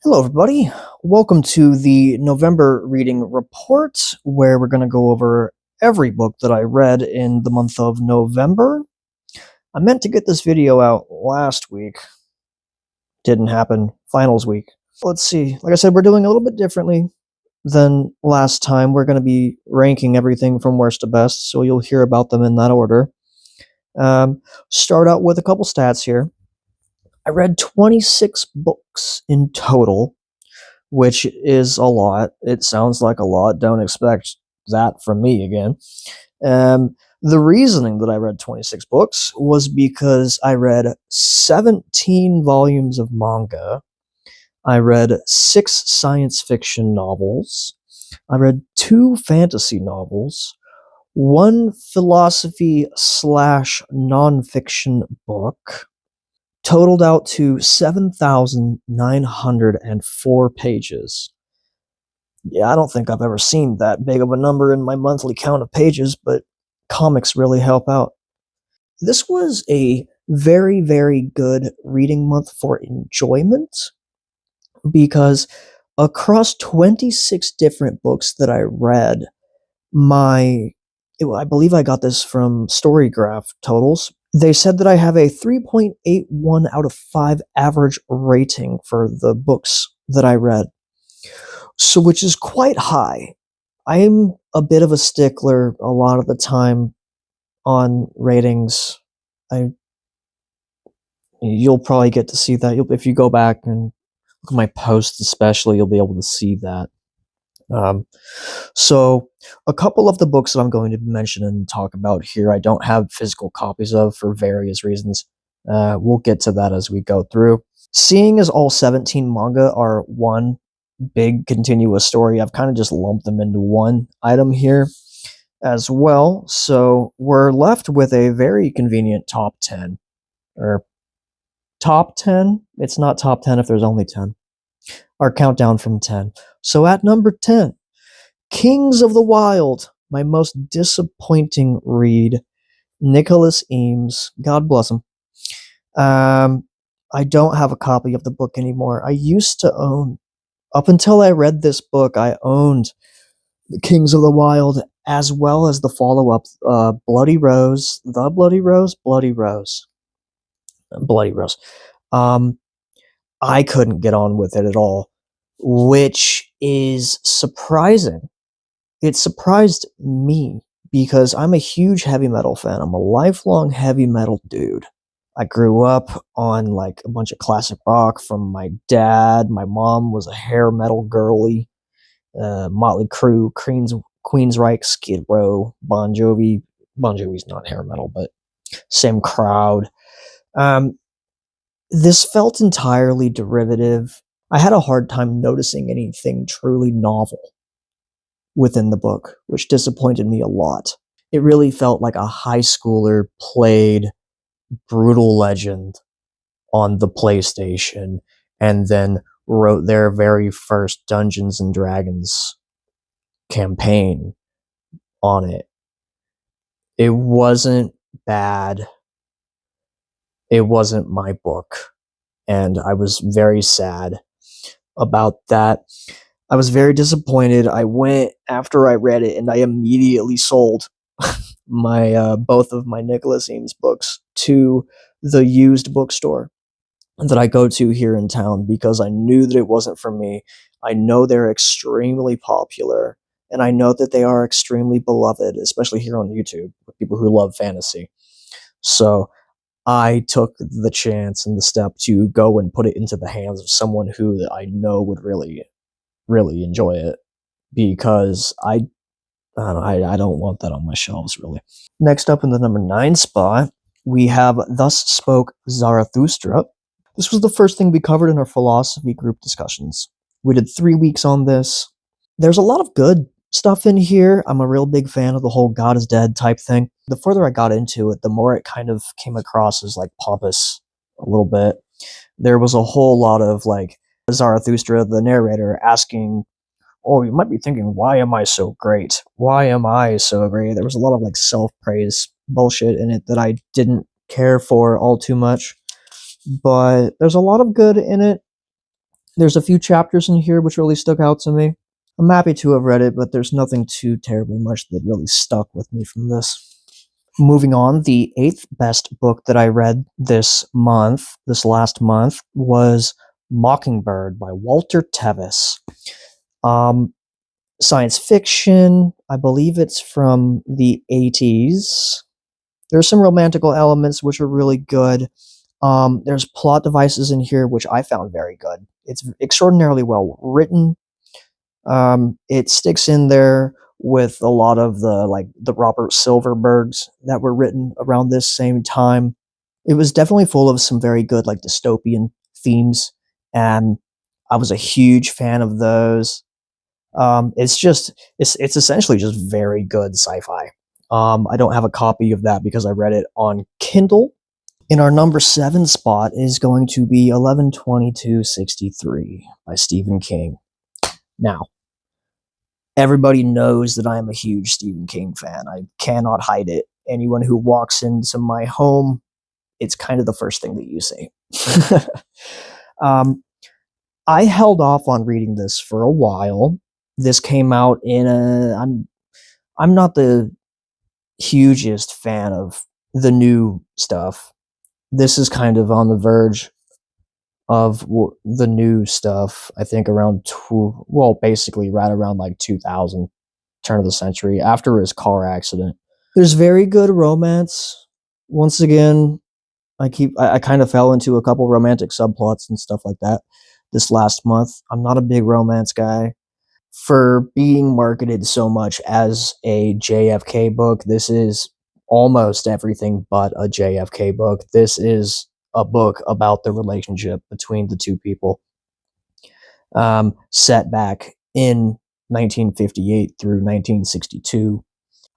Hello, everybody. Welcome to the November reading report, where we're going to go over every book that I read in the month of November. I meant to get this video out last week. Didn't happen. Finals week. Let's see. Like I said, we're doing a little bit differently than last time. We're going to be ranking everything from worst to best, so you'll hear about them in that order. Start out with a couple stats here. I read 26 books in total, which is a lot. It sounds like a lot. Don't expect that from me again. The reasoning that I read 26 books was because I read 17 volumes of manga. I read 6 science fiction novels. I read 2 fantasy novels, 1 philosophy slash nonfiction book, totaled out to 7,904 pages. Yeah, I don't think I've ever seen that big of a number in my monthly count of pages, but comics really help out. This was a very, very good reading month for enjoyment because across 26 different books that I read, I believe I got this from Storygraph totals. They said that I have a 3.81 out of 5 average rating for the books that I read. So, which is quite high. I'm a bit of a stickler a lot of the time on ratings. I You'll probably get to see that. If you go back and look at my posts especially, you'll be able to see that. Um, so a couple of the books that I'm going to mention and talk about here, I don't have physical copies of for various reasons. We'll get to that as we go through. Seeing as all 17 manga are one big continuous story, I've kind of just lumped them into one item here as well. So we're left with a very convenient top 10. Or top 10? It's not top 10 if there's only 10. Our countdown from 10. So at number 10, Kings of the Wild, my most disappointing read. Nicholas Eames, God bless him. I don't have a copy of the book anymore. I used to own, up until I read this book, I owned The Kings of the Wild as well as the follow-up, Bloody Rose, The Bloody Rose, Bloody Rose, Bloody Rose. I couldn't get on with it at all, which is surprising. It surprised me because I'm a huge heavy metal fan. I'm a lifelong heavy metal dude. I grew up on like a bunch of classic rock from my dad. My mom was a hair metal girly. Motley Crue, Queensryche, Skid Row, Bon Jovi. Bon Jovi's not hair metal, but same crowd. This felt entirely derivative. I had a hard time noticing anything truly novel within the book, which disappointed me a lot. It really felt like a high schooler played Brutal Legend on the PlayStation and then wrote their very first Dungeons and Dragons campaign on it. It wasn't bad. It wasn't my book. And I was very sad about that. I was very disappointed. I went after I read it and I immediately sold my both of my Nicholas Eames books to the used bookstore that I go to here in town because I knew that it wasn't for me. I know they're extremely popular, and I know that they are extremely beloved, especially here on YouTube, with people who love fantasy. So I took the chance and the step to go and put it into the hands of someone who I know would really, really enjoy it because I don't want that on my shelves, really. Next up in the number 9 spot, we have Thus Spoke Zarathustra. This was the first thing we covered in our philosophy group discussions. We did 3 weeks on this. There's a lot of good stuff in here. I'm a real big fan of the whole God is dead type thing. The further I got into it, the more it kind of came across as like pompous a little bit. There was a whole lot of like Zarathustra, the narrator, asking, oh, you might be thinking, why am I so great? Why am I so great? There was a lot of like self-praise bullshit in it that I didn't care for all too much. But there's a lot of good in it. There's a few chapters in here which really stuck out to me. I'm happy to have read it, but there's nothing too terribly much that really stuck with me from this. Moving on, the 8th best book that I read this last month, was Mockingbird by Walter Tevis. Science fiction. I believe it's from the 80s. There's some romantical elements which are really good. There's plot devices in here which I found very good. It's extraordinarily well written. It sticks in there with a lot of the Robert Silverbergs that were written around this same time. It was definitely full of some very good dystopian themes, and I was a huge fan of those. It's essentially just very good sci-fi. I don't have a copy of that because I read it on Kindle. In our number 7 spot is going to be 11/22/63 by Stephen King. Now, everybody knows that I am a huge Stephen King fan. I cannot hide it. Anyone who walks into my home, it's kind of the first thing that you see. I held off on reading this for a while. This came out in a. I'm not the hugest fan of the new stuff. This is kind of on the verge of the new stuff. I think around basically right around 2000, turn of the century, after his car accident. There's very good romance. Once again, I kind of fell into a couple romantic subplots and stuff like that this last month. I'm not a big romance guy. For being marketed so much as a JFK book, this is almost everything but a JFK book. This is a book about the relationship between the two people, set back in 1958 through 1962.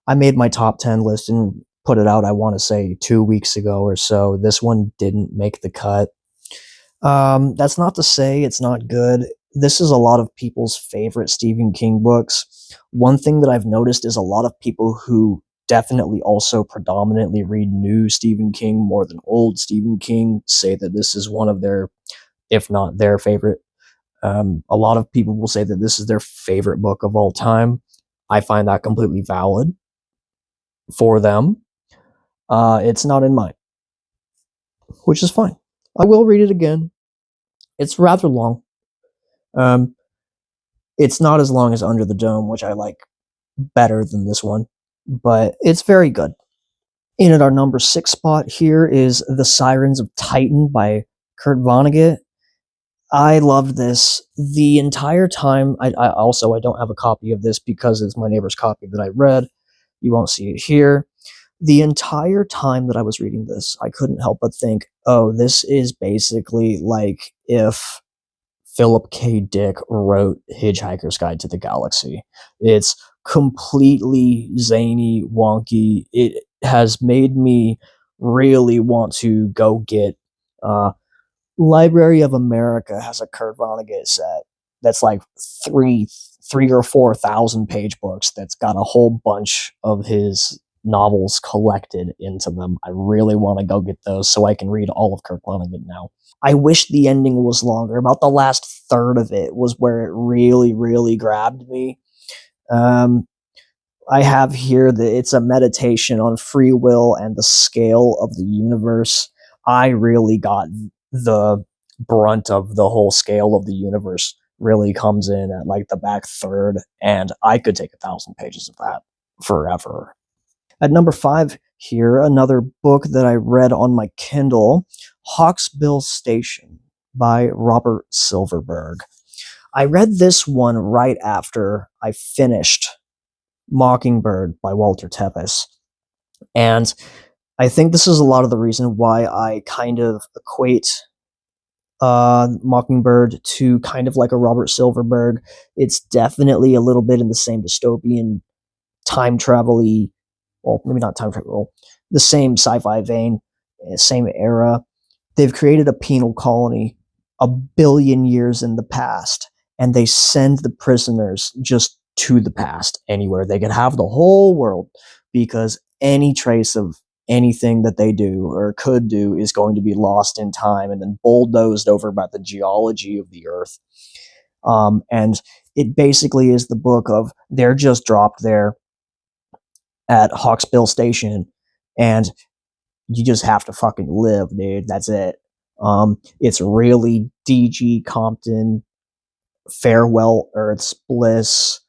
I made my top 10 list and put it out, I want to say 2 weeks ago or so. This one didn't make the cut. That's not to say it's not good. This is a lot of people's favorite Stephen King books. One thing that I've noticed is a lot of people who definitely also predominantly read new Stephen King more than old Stephen King say that this is one of their, if not their favorite. A lot of people will say that this is their favorite book of all time. I find that completely valid for them. It's not in mine, which is fine. I will read it again. It's rather long. It's not as long as Under the Dome, which I like better than this one, but it's very good. In at our number 6 spot here is The Sirens of Titan by Kurt Vonnegut. I loved this the entire time. I don't have a copy of this because it's my neighbor's copy that I read. You won't see it here. The entire time that I was reading this, I couldn't help but think, oh, this is basically like if Philip K. Dick wrote Hitchhiker's Guide to the Galaxy. It's completely zany, wonky. It has made me really want to go get Library of America has a Kurt Vonnegut set that's like three or 4,000 page books that's got a whole bunch of his novels collected into them. I really want to go get those so I can read all of Kurt Vonnegut now. I wish the ending was longer. About the last third of it was where it really, really grabbed me. I have here that it's a meditation on free will and the scale of the universe. I really got the brunt of the whole scale of the universe really comes in at the back third, and I could take 1,000 pages of that forever. At number 5 here, another book that I read on my Kindle, Hawksbill Station by Robert Silverberg. I read this one right after I finished Mockingbird by Walter Tevis. And I think this is a lot of the reason why I kind of equate Mockingbird to kind of like a Robert Silverberg. It's definitely a little bit in the same dystopian, time travel-y, well, maybe not time travel, the same sci-fi vein, same era. They've created a penal colony 1 billion years in the past, and they send the prisoners just to the past anywhere. They could have the whole world because any trace of anything that they do or could do is going to be lost in time and then bulldozed over by the geology of the earth. And it basically is the book of they're just dropped there at Hawksbill Station, and you just have to fucking live, dude. That's it. It's really DG Compton, Farewell Earth's Bliss,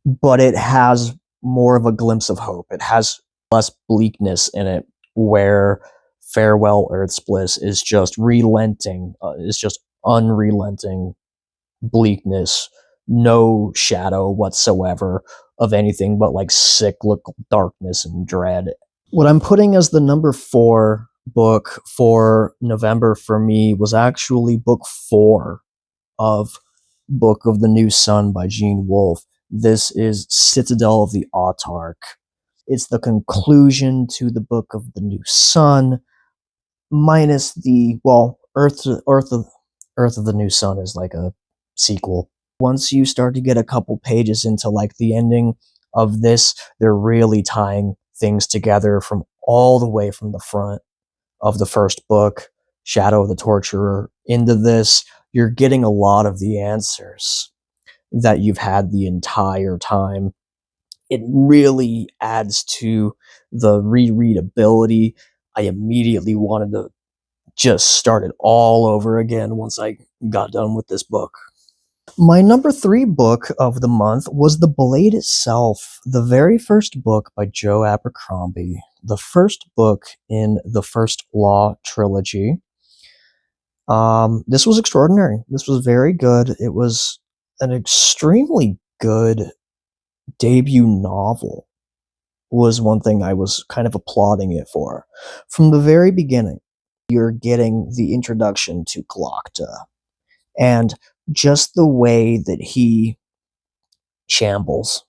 but it has more of a glimpse of hope. It has less bleakness in it, where Farewell Earth's Bliss is just relenting, is just unrelenting bleakness, no shadow whatsoever of anything but like cyclical darkness and dread. What I'm putting as the number 4 book for November for me was actually book 4 of Book of the New Sun by Gene Wolfe. This is Citadel of the Autarch. It's the conclusion to the Book of the New Sun, minus the, well, Earth of the New Sun is like a sequel. Once you start to get a couple pages into like the ending of this, they're really tying things together from all the way from the front of the first book, Shadow of the Torturer, into this. You're getting a lot of the answers that you've had the entire time. It really adds to the rereadability. I immediately wanted to just start it all over again once I got done with this book. My number 3 book of the month was The Blade Itself, the very first book by Joe Abercrombie, the first book in the First Law trilogy. This was extraordinary. This was very good. It was an extremely good debut novel, was one thing I was kind of applauding it for. From the very beginning, you're getting the introduction to Glokta, and just the way that he shambles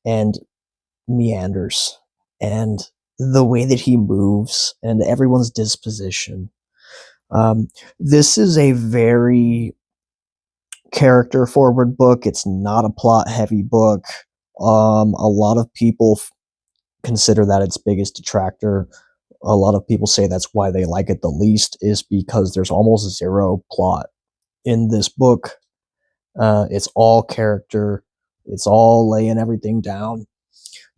and meanders, and the way that he moves, and everyone's disposition. This is a very character forward book. It's not a plot heavy book. A lot of people consider that its biggest detractor. A lot of people say that's why they like it the least, is because there's almost zero plot in this book. It's all character. It's all laying everything down.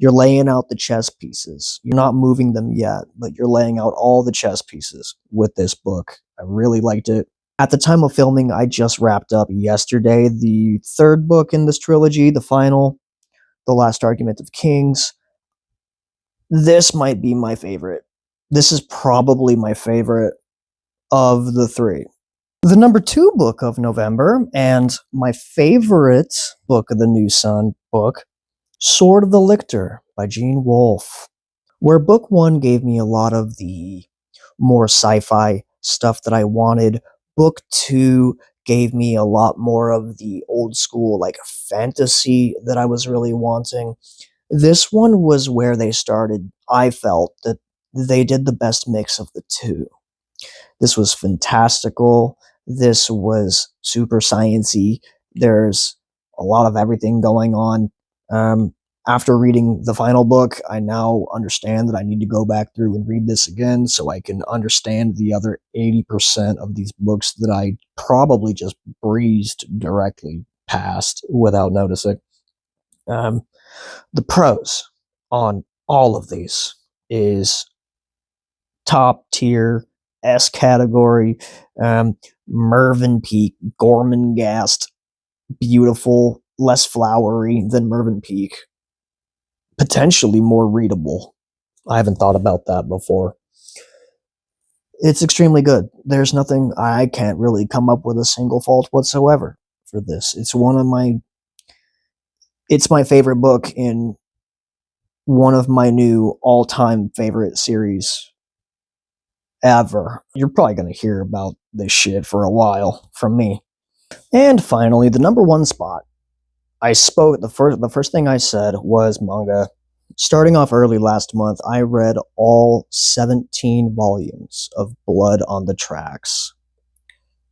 You're laying out the chess pieces. You're not moving them yet, but you're laying out all the chess pieces with this book. I really liked it. At the time of filming, I just wrapped up yesterday the 3rd book in this trilogy, the final, The Last Argument of Kings. This might be my favorite. This is probably my favorite of the 3. The number 2 book of November, and my favorite Book of the New Sun book, Sword of the Lictor by Gene Wolfe. Where book 1 gave me a lot of the more sci-fi stuff that I wanted, book 2 gave me a lot more of the old school like fantasy that I was really wanting. This one was where they started. I felt that they did the best mix of the two. This was fantastical. This was super science-y. There's a lot of everything going on. After reading the final book, I now understand that I need to go back through and read this again so I can understand the other 80% of these books that I probably just breezed directly past without noticing. The pros on all of these is top tier, S category, Mervyn Peak, Gormenghast, beautiful, less flowery than Mervyn Peak, potentially more readable. I haven't thought about that before. It's extremely good. There's nothing, I can't really come up with a single fault whatsoever for this. It's my favorite book in one of my new all-time favorite series ever. You're probably going to hear about this shit for a while from me. And finally, the number 1 spot. The first thing I said was manga. Starting off early last month, I read all 17 volumes of Blood on the Tracks.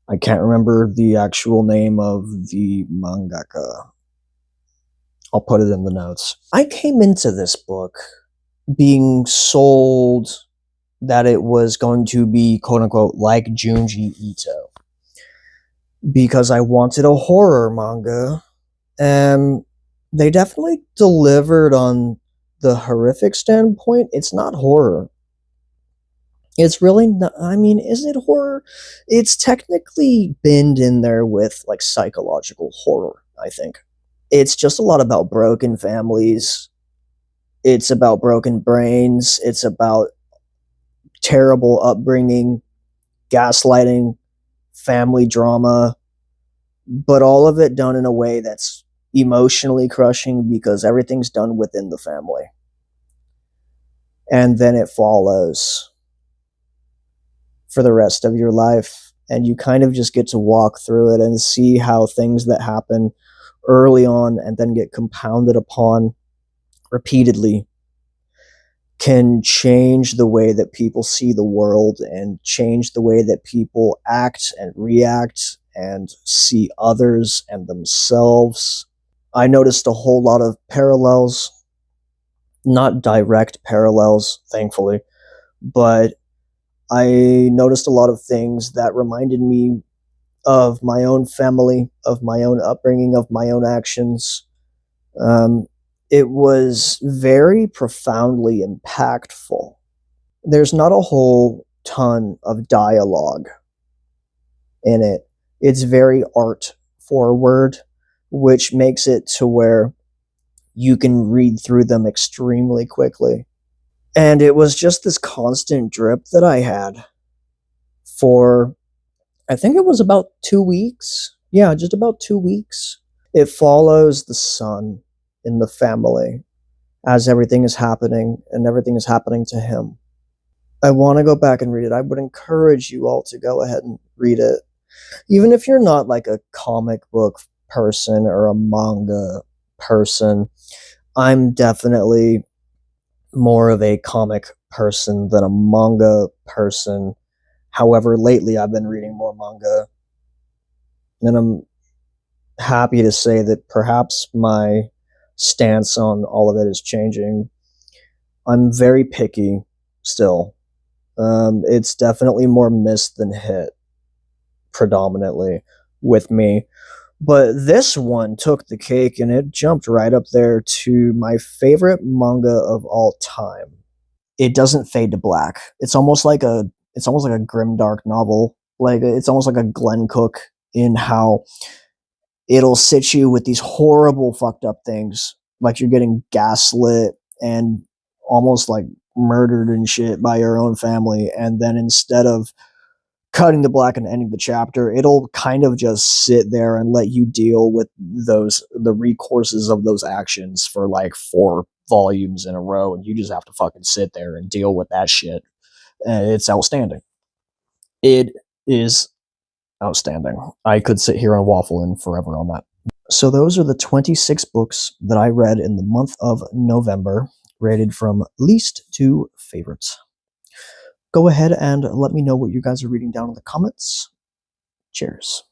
I can't remember the actual name of the mangaka. I'll put it in the notes. I came into this book being sold that it was going to be quote unquote like Junji Ito because I wanted a horror manga, and they definitely delivered on the horrific standpoint. It's not horror. It's really not, I mean, is it horror? It's technically been in there with like psychological horror, I think. It's just a lot about broken families. It's about broken brains. It's about terrible upbringing, gaslighting, family drama, but all of it done in a way that's emotionally crushing because everything's done within the family. And then it follows for the rest of your life. And you kind of just get to walk through it and see how things that happen early on and then get compounded upon repeatedly can change the way that people see the world and change the way that people act and react and see others and themselves. I noticed a whole lot of parallels, not direct parallels, thankfully, but I noticed a lot of things that reminded me of my own family, of my own upbringing, of my own actions. Um, it was very profoundly impactful. There's not a whole ton of dialogue in it. It's very art forward, which makes it to where you can read through them extremely quickly. And it was just this constant drip that I had for, I think it was about 2 weeks. Yeah, just about 2 weeks. It follows the son in the family as everything is happening, and everything is happening to him. I want to go back and read it. I would encourage you all to go ahead and read it. Even if you're not like a comic book person or a manga person, I'm definitely more of a comic person than a manga person. However, lately I've been reading more manga, and I'm happy to say that perhaps my stance on all of it is changing. I'm very picky still. It's definitely more miss than hit, predominantly with me. But this one took the cake and it jumped right up there to my favorite manga of all time. It doesn't fade to black. It's almost like a grim dark novel. Like it's almost like a Glenn Cook in how it'll sit you with these horrible fucked up things. Like you're getting gaslit and almost like murdered and shit by your own family, and then instead of cutting the black and ending the chapter, it'll kind of just sit there and let you deal with the recourses of those actions for like 4 volumes in a row, and you just have to fucking sit there and deal with that shit. And it's outstanding. It is outstanding. I could sit here and waffle in forever on that. So those are the 26 books that I read in the month of November, rated from least to favorites. Go ahead and let me know what you guys are reading down in the comments. Cheers.